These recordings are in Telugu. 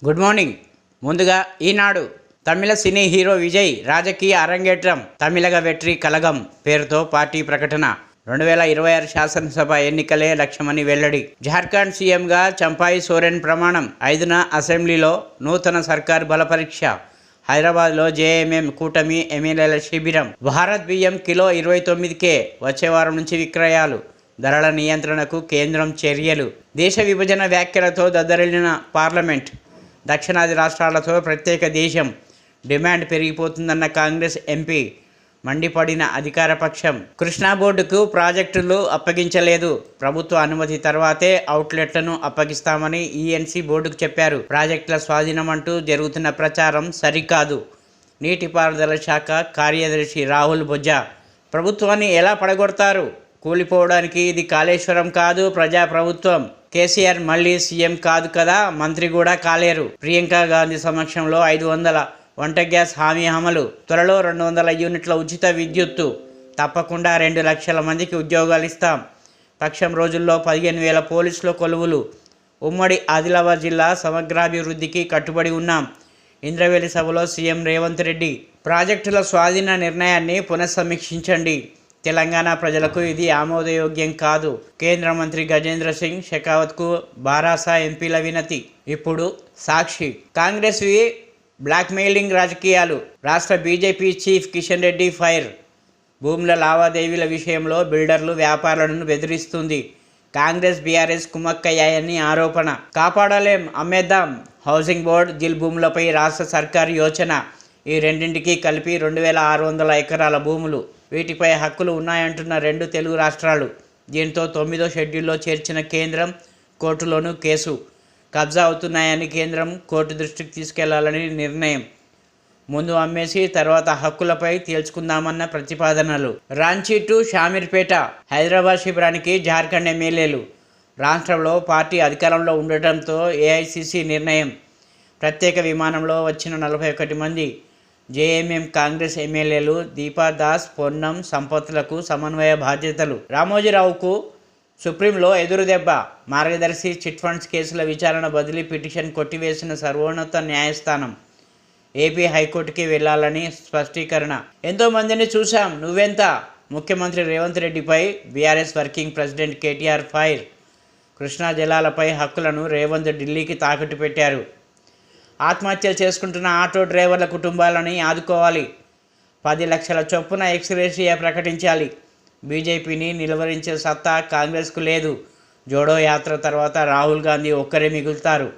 Good morning. ముందుగా ఈనాడు తమిళ సినీ హీరో విజయ్ రాజకీయ అరంగేట్రం తమిళగ వెట్రి కలగం పేరుతో పార్టీ ప్రకటన. 2026 శాసనసభ ఎన్నికలే లక్ష్యమని వెల్లడి. జార్ఖండ్ సీఎంగా చంపాయి సోరెన్ ప్రమాణం. 5న అసెంబ్లీలో నూతన సర్కార్ బలపరీక్ష. హైదరాబాద్లో జేఎంఎం కూటమి ఎమ్మెల్యేల శిబిరం. భారత్ బియ్యం కిలో 29కే వచ్చే వారం నుంచి విక్రయాలు. ధరల నియంత్రణకు కేంద్రం చర్యలు. దేశ విభజన వ్యాఖ్యలతో దద్దరిల్లిన పార్లమెంట్. దక్షిణాది రాష్ట్రాలతో ప్రత్యేక దేశం డిమాండ్ పెరిగిపోతుందన్న కాంగ్రెస్ ఎంపీ. మండిపడిన అధికార పక్షం. కృష్ణా బోర్డుకు ప్రాజెక్టులు అప్పగించలేదు. ప్రభుత్వ అనుమతి తర్వాతే అవుట్లెట్లను అప్పగిస్తామని ఈఎన్సీ బోర్డుకు చెప్పారు. ప్రాజెక్టుల స్వాధీనం అంటూ జరుగుతున్న ప్రచారం సరికాదు. నీటిపారుదల శాఖ కార్యదర్శి రాహుల్ బొజ్జా. ప్రభుత్వాన్ని ఎలా పడగొడతారు? కూలిపోవడానికి ఇది కాళేశ్వరం కాదు, ప్రజాప్రభుత్వం. కేసీఆర్ మళ్ళీ సీఎం కాదు కదా, మంత్రి కూడా కాలేరు. ప్రియాంక గాంధీ సమక్షంలో 500 వంట గ్యాస్ హామీ అమలు. త్వరలో 200 యూనిట్ల ఉచిత విద్యుత్తు. తప్పకుండా 2 లక్షల మందికి ఉద్యోగాలు ఇస్తాం. పక్షం రోజుల్లో 15,000 పోలీసుల కొలువులు. ఉమ్మడి ఆదిలాబాద్ జిల్లా సమగ్రాభివృద్ధికి కట్టుబడి ఉన్నాం. ఇంద్రవెల్లి సభలో సీఎం రేవంత్ రెడ్డి. ప్రాజెక్టుల స్వాధీన నిర్ణయాన్ని పునఃసమీక్షించండి. తెలంగాణ ప్రజలకు ఇది ఆమోదయోగ్యం కాదు. కేంద్ర మంత్రి గజేంద్ర సింగ్ షెకావత్కు బారాసా ఎంపీల వినతి. ఇప్పుడు సాక్షి. కాంగ్రెస్వి బ్లాక్మెయిలింగ్ రాజకీయాలు. రాష్ట్ర BJP chief Kishan Reddy fire. భూముల లావాదేవీల విషయంలో బిల్డర్లు వ్యాపారులను బెదిరిస్తుంది. కాంగ్రెస్ బీఆర్ఎస్ కుమ్మక్కయ్యాయని ఆరోపణ. కాపాడలేం, అమ్మేద్దాం. హౌసింగ్ బోర్డు జిల్ భూములపై రాష్ట్ర సర్కారు యోచన. ఈ రెండింటికి కలిపి 2,600 ఎకరాల భూములు. వీటిపై హక్కులు ఉన్నాయంటున్న 2 తెలుగు రాష్ట్రాలు. దీంతో 9వ షెడ్యూల్లో చేర్చిన కేంద్రం. కోర్టులోనూ కేసు. కబ్జా అవుతున్నాయని కేంద్రం కోర్టు దృష్టికి తీసుకెళ్లాలని నిర్ణయం. ముందు అమ్మేసి తర్వాత హక్కులపై తేల్చుకుందామన్న ప్రతిపాదనలు. రాంచీ టు షామీర్పేట హైదరాబాద్ శిబిరానికి జార్ఖండ్ ఎమ్మెల్యేలు. రాష్ట్రంలో పార్టీ అధికారంలో ఉండటంతో ఏఐసీసీ నిర్ణయం. ప్రత్యేక విమానంలో వచ్చిన 41 మంది జేఎంఎం కాంగ్రెస్ ఎమ్మెల్యేలు. దీపాదాస్, పొన్నం, సంపత్లకు సమన్వయ బాధ్యతలు. రామోజీరావుకు సుప్రీంలో ఎదురుదెబ్బ. మార్గదర్శి చిట్ ఫండ్స్ కేసుల విచారణ బదిలీ పిటిషన్ కొట్టివేసిన సర్వోన్నత న్యాయస్థానం. ఏపీ హైకోర్టుకి వెళ్లాలని స్పష్టీకరణ. ఎంతోమందిని చూశాం, నువ్వెంత? ముఖ్యమంత్రి రేవంత్ రెడ్డిపై BRS working president KTR fire. Krishna జలాలపై హక్కులను రేవంత్ ఢిల్లీకి తాకట్టు పెట్టారు. ఆత్మహత్యలు చేసుకుంటున్న ఆటో డ్రైవర్ల కుటుంబాలని ఆదుకోవాలి. 10 లక్షల చొప్పున ఎక్స్గ్రేషియా ప్రకటించాలి. బీజేపీని నిలువరించే సత్తా కాంగ్రెస్కు లేదు. జోడో యాత్ర తర్వాత రాహుల్ గాంధీ ఒక్కరే మిగులుతారు.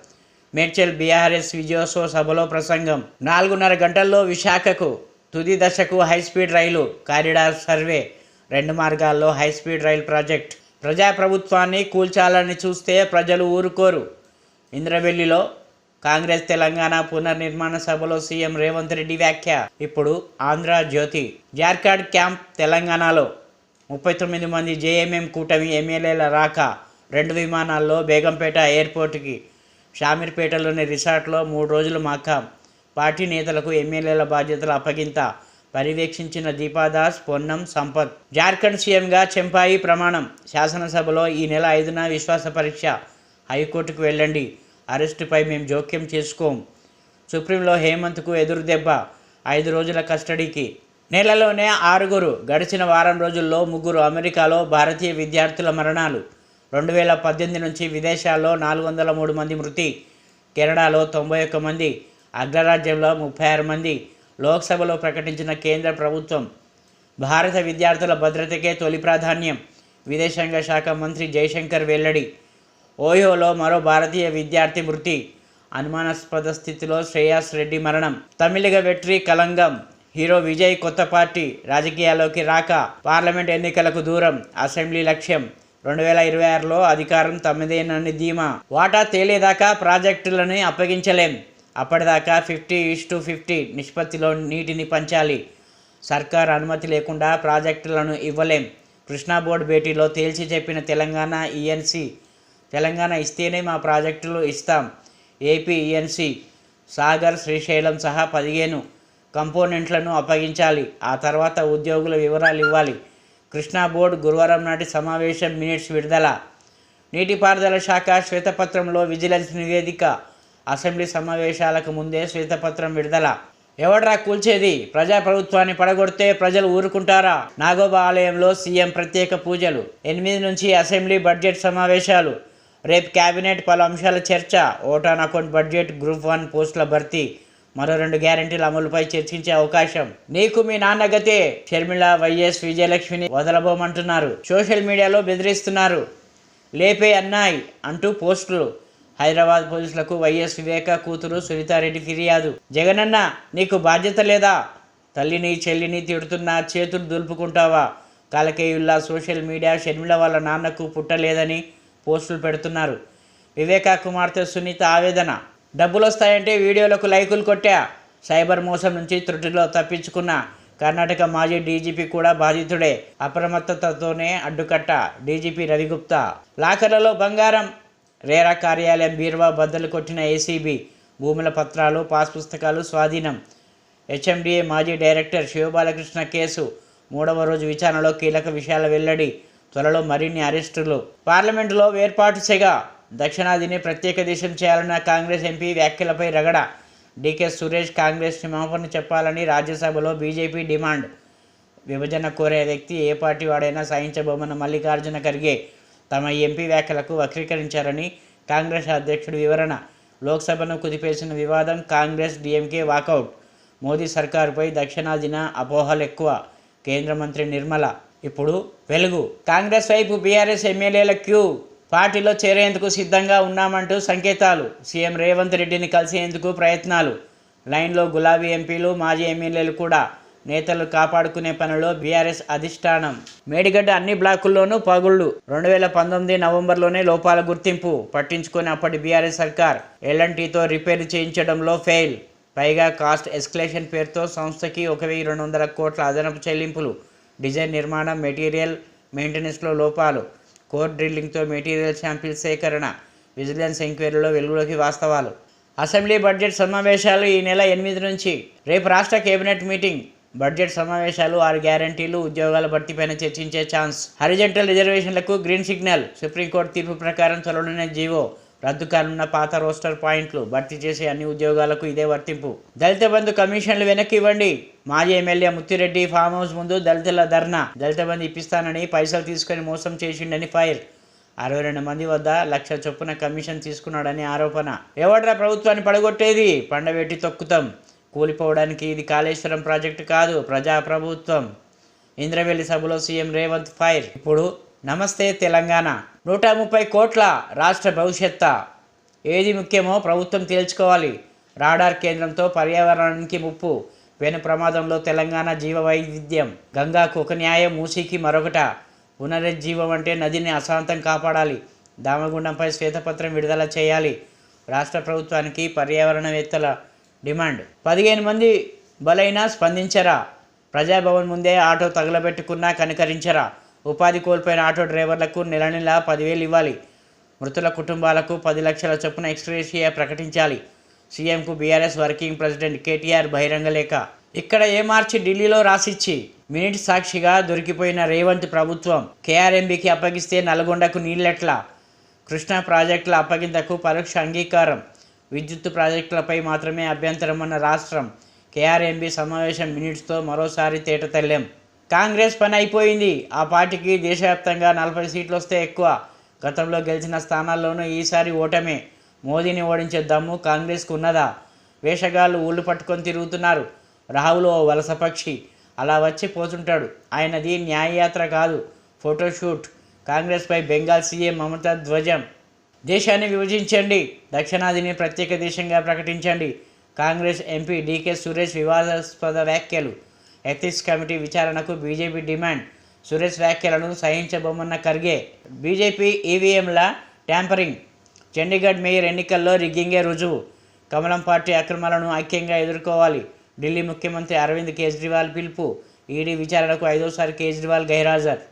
మేడ్చల్ బీఆర్ఎస్ విజయోత్సవ సభలో ప్రసంగం. 4.5 గంటల్లో విశాఖకు తుది దశకు హైస్పీడ్ రైలు కారిడార్ సర్వే. 2 మార్గాల్లో హైస్పీడ్ రైలు ప్రాజెక్ట్. ప్రజాప్రభుత్వాన్ని కూల్చాలని చూస్తే ప్రజలు ఊరుకోరు. ఇంద్రవెల్లిలో కాంగ్రెస్ తెలంగాణ పునర్నిర్మాణ సభలో సీఎం రేవంత్ రెడ్డి వ్యాఖ్య. ఇప్పుడు ఆంధ్రజ్యోతి. జార్ఖండ్ క్యాంప్ తెలంగాణలో 39 మంది జేఎంఎం కూటమి ఎమ్మెల్యేల రాక. 2 విమానాల్లో బేగంపేట ఎయిర్పోర్టుకి. షామీర్పేటలోని రిసార్ట్లో 3 రోజులు మకాం. పార్టీ నేతలకు ఎమ్మెల్యేల బాధ్యతలు అప్పగింత. పర్యవేక్షించిన దీపాదాస్, పొన్నం, సంపత్. జార్ఖండ్ సీఎంగా చంపాయి ప్రమాణం. శాసనసభలో ఈ నెల 5న విశ్వాస పరీక్ష. హైకోర్టుకు వెళ్ళండి. అరెస్టుపై మేం జోక్యం చేసుకోం. సుప్రీంలో హేమంత్కు ఎదురుదెబ్బ. 5 రోజుల కస్టడీకి. నెలలోనే 6. గడిచిన వారం రోజుల్లో 3 అమెరికాలో భారతీయ విద్యార్థుల మరణాలు. 2018 నుంచి విదేశాల్లో 403 మంది మృతి. కెనడాలో 91 మంది. అగ్రరాజ్యంలో 36 మంది. లోక్సభలో ప్రకటించిన కేంద్ర ప్రభుత్వం. భారత విద్యార్థుల భద్రతకే తొలి ప్రాధాన్యం. విదేశాంగ శాఖ మంత్రి జైశంకర్ వెల్లడి. ఓయోలో మరో భారతీయ విద్యార్థి మృతి. అనుమానాస్పద స్థితిలో శ్రేయాస్ రెడ్డి మరణం. తమిళగ వెట్రి కలంగం. హీరో విజయ్ కొత్త పార్టీ రాజకీయాల్లోకి రాక. పార్లమెంట్ ఎన్నికలకు దూరం. అసెంబ్లీ లక్ష్యం. 2026లో అధికారం తమదేనని ధీమా. వాటా తేలేదాకా ప్రాజెక్టులను అప్పగించలేం. అప్పటిదాకా 50:50 నిష్పత్తిలో నీటిని పంచాలి. సర్కార్ అనుమతి లేకుండా ప్రాజెక్టులను ఇవ్వలేం. కృష్ణా బోర్డు భేటీలో తేల్చి చెప్పిన తెలంగాణ ఈఎన్సీ. తెలంగాణ ఇస్తేనే మా ప్రాజెక్టులు ఇస్తాం. ఏపీ ఈఎన్సీ సాగర్, శ్రీశైలం సహా 15 కంపోనెంట్లను అప్పగించాలి. ఆ తర్వాత ఉద్యోగుల వివరాలు ఇవ్వాలి. కృష్ణా బోర్డు గురువారం నాటి సమావేశం మినిట్స్ విడుదల. నీటిపారుదల శాఖ శ్వేతపత్రంలో విజిలెన్స్ నివేదిక. అసెంబ్లీ సమావేశాలకు ముందే శ్వేతపత్రం విడుదల. ఎవడ్రా కూల్చేది? ప్రజాప్రభుత్వాన్ని పడగొడితే ప్రజలు ఊరుకుంటారా? నాగోబా ఆలయంలో సీఎం ప్రత్యేక పూజలు. 8 నుంచి అసెంబ్లీ బడ్జెట్ సమావేశాలు. రేపు కేబినెట్ పలు అంశాల చర్చ. Vote on account budget, group 1 పోస్టుల భర్తీ, మరో 2 గ్యారెంటీల అమలుపై చర్చించే అవకాశం. నీకు మీ నాన్న గతే. షర్మిల, వైఎస్, విజయలక్ష్మిని వదలబోమంటున్నారు. సోషల్ మీడియాలో బెదిరిస్తున్నారు. లేపే అన్నాయ్ అంటూ పోస్టులు. హైదరాబాద్ పోలీసులకు వైఎస్ వివేక కూతురు సునీతారెడ్డి ఫిర్యాదు. జగనన్న, నీకు బాధ్యత లేదా? తల్లిని చెల్లిని తిడుతున్నా చేతులు దులుపుకుంటావా? కాలకేయుల్లా సోషల్ మీడియా షర్మిల వాళ్ళ నాన్నకు పుట్టలేదని పోస్టులు పెడుతున్నారు. వివేక కుమార్తె సునీత ఆవేదన. డబ్బులు వస్తాయంటే వీడియోలకు లైకులు కొట్టా. సైబర్ మోసం నుంచి త్రుటిలో తప్పించుకున్న కర్ణాటక మాజీ డీజీపీ కూడా బాధితుడే. అప్రమత్తతతోనే అడ్డుకట్ట. డీజీపీ రవిగుప్తా. లాకర్లలో బంగారం. రేరా కార్యాలయం బీరువా బద్దలు కొట్టిన ఏసీబీ. భూముల పత్రాలు, పాస్ పుస్తకాలు స్వాధీనం. హెచ్ఎండిఏ మాజీ డైరెక్టర్ శివబాలకృష్ణ కేసు 3వ రోజు విచారణలో కీలక విషయాల వెల్లడి. త్వరలో మరిన్ని అరెస్టులు. పార్లమెంటులో వేర్పాటు సెగ. దక్షిణాదిని ప్రత్యేక దేశం చేయాలన్న కాంగ్రెస్ ఎంపీ వ్యాఖ్యలపై రగడ. డీకే సురేష్ కాంగ్రెస్ క్షమాపణ చెప్పాలని రాజ్యసభలో బీజేపీ డిమాండ్. విభజన కోరే వ్యక్తి ఏ పార్టీ వాడైనా సహించబోమన్న మల్లికార్జున ఖర్గే తమ ఎంపీ వ్యాఖ్యలకు వక్రీకరించారని కాంగ్రెస్ అధ్యక్షుడు వివరణ. లోక్సభను కుదిపేసిన వివాదం. కాంగ్రెస్ డీఎంకే వాకౌట్. మోదీ సర్కారుపై దక్షిణాదిన అపోహలు ఎక్కువ. కేంద్ర మంత్రి నిర్మల. ఇప్పుడు వెలుగు. కాంగ్రెస్ వైపు బీఆర్ఎస్ ఎమ్మెల్యేల క్యూ. పార్టీలో చేరేందుకు సిద్ధంగా ఉన్నామంటూ సంకేతాలు. సీఎం రేవంత్ రెడ్డిని కలిసేందుకు ప్రయత్నాలు. లైన్లో గులాబీ ఎంపీలు, మాజీ ఎమ్మెల్యేలు కూడా. నేతలు కాపాడుకునే పనిలో బీఆర్ఎస్ అధిష్టానం. మేడిగడ్డ అన్ని బ్లాకుల్లోనూ పగుళ్లు. 2019 నవంబర్లోనే లోపాల గుర్తింపు. పట్టించుకొని అప్పటి బీఆర్ఎస్ సర్కార్ ఎల్ఎన్టీతో రిపేర్ చేయించడంలో ఫెయిల్. పైగా కాస్ట్ ఎస్కలేషన్ పేరుతో సంస్థకి 1,200 కోట్ల అదనపు చెల్లింపులు. డిజైన్, నిర్మాణం, మెటీరియల్ మెయింటెనెన్స్లో లోపాలు. కోర్ డ్రిల్లింగ్తో మెటీరియల్ శాంపిల్ సేకరణ. విజిలెన్స్ ఎంక్వైరీలో వెలుగులోకి వాస్తవాలు. అసెంబ్లీ బడ్జెట్ సమావేశాలు ఈ నెల 8 నుంచి. రేపు రాష్ట్ర కేబినెట్ మీటింగ్. బడ్జెట్ సమావేశాలు, 6 గ్యారెంటీలు, ఉద్యోగాల భర్తీపైన చర్చించే ఛాన్స్. హారిజంటల్ రిజర్వేషన్లకు గ్రీన్ సిగ్నల్. సుప్రీంకోర్టు తీర్పు ప్రకారం త్వరలోనే జీవో. రద్దు కానున్న పాత రోస్టర్ పాయింట్లు. భర్తీ చేసే అన్ని ఉద్యోగాలకు ఇదే వర్తింపు. దళిత బంధు కమిషన్లు వెనక్కి ఇవ్వండి. మాజీ ఎమ్మెల్యే ముత్తిరెడ్డి ఫామ్ హౌస్ ముందు దళితుల ధర్నా. దళిత బంధు ఇప్పిస్తానని పైసలు తీసుకొని మోసం చేసిండని ఫైర్. 62 మంది వద్ద 1,00,000 చొప్పున కమిషన్ తీసుకున్నాడని ఆరోపణ. ఎవడ్రా ప్రభుత్వాన్ని పడగొట్టేది? పండబెట్టి తొక్కుతాం. కూలిపోవడానికి ఇది కాళేశ్వరం ప్రాజెక్టు కాదు, ప్రజాప్రభుత్వం. ఇంద్రవెల్లి సభలో సీఎం రేవంత్ ఫైర్. ఇప్పుడు నమస్తే తెలంగాణ. 130 కోట్ల రాష్ట్ర భవిష్యత్తా. ఏది ముఖ్యమో ప్రభుత్వం తేల్చుకోవాలి. రాడార్ కేంద్రంతో పర్యావరణానికి ముప్పు. పెను ప్రమాదంలో తెలంగాణ జీవ వైవిధ్యం. గంగాకు ఒక న్యాయం, మూసీకి మరొకట. పునరుజ్జీవం అంటే నదిని అశాంతం కాపాడాలి. దామగుండంపై శ్వేతపత్రం విడుదల చేయాలి. రాష్ట్ర ప్రభుత్వానికి పర్యావరణవేత్తల డిమాండ్. 15 మంది బలైనా స్పందించరా? ప్రజాభవన్ ముందే ఆటో తగలబెట్టుకున్నా కనికరించరా? ఉపాధి కోల్పోయిన ఆటో డ్రైవర్లకు నెల 10,000 ఇవ్వాలి. మృతుల కుటుంబాలకు 10 లక్షల చొప్పున ఎక్స్గ్రేషియా ప్రకటించాలి. సీఎంకు బీఆర్ఎస్ వర్కింగ్ ప్రెసిడెంట్ కేటీఆర్ బహిరంగ లేఖ. ఇక్కడ ఏమార్చి ఢిల్లీలో రాసిచ్చి. మినిట్ సాక్షిగా దొరికిపోయిన రేవంత్ ప్రభుత్వం. కేఆర్ఎంబీకి అప్పగిస్తే నల్గొండకు నీళ్లెట్లా? కృష్ణా ప్రాజెక్టుల అప్పగింతకు పరోక్ష అంగీకారం. విద్యుత్ ప్రాజెక్టులపై మాత్రమే అభ్యంతరం అన్న రాష్ట్రం. కేఆర్ఎంబీ సమావేశం మినిట్స్తో మరోసారి తేటతెల్లం. కాంగ్రెస్ పని అయిపోయింది. ఆ పార్టీకి దేశవ్యాప్తంగా 40 సీట్లు వస్తే ఎక్కువ. గతంలో గెలిచిన స్థానాల్లోనూ ఈసారి ఓటమే. మోదీని ఓడించే దమ్ము కాంగ్రెస్కు ఉన్నదా? వేషగాళ్ళు ఊళ్ళు పట్టుకొని తిరుగుతున్నారు. రాహుల్ ఓ వలస పక్షి. అలా వచ్చి పోతుంటాడు. ఆయనది న్యాయయాత్ర కాదు, ఫోటోషూట్. కాంగ్రెస్పై బెంగాల్ సీఎం మమతా ధ్వజం. దేశాన్ని విభజించండి, దక్షిణాదిని ప్రత్యేక దేశంగా ప్రకటించండి. కాంగ్రెస్ ఎంపీ డీకే సురేష్ వివాదాస్పద వ్యాఖ్యలు. ఎథిక్స్ కమిటీ విచారణకు బీజేపీ డిమాండ్. సురేష్ వ్యాఖ్యలను సహించబోమన్న ఖర్గే. బీజేపీ ఈవీఎంల ట్యాంపరింగ్. చండీగఢ్ మేయర్ ఎన్నికల్లో రిగ్గింగే రుజువు. కమలం పార్టీ అక్రమాలను ఐక్యంగా ఎదుర్కోవాలి. ఢిల్లీ ముఖ్యమంత్రి అరవింద్ కేజ్రీవాల్ పిలుపు. ఈడీ విచారణకు 5వ సారి కేజ్రీవాల్ గైర్హాజరు.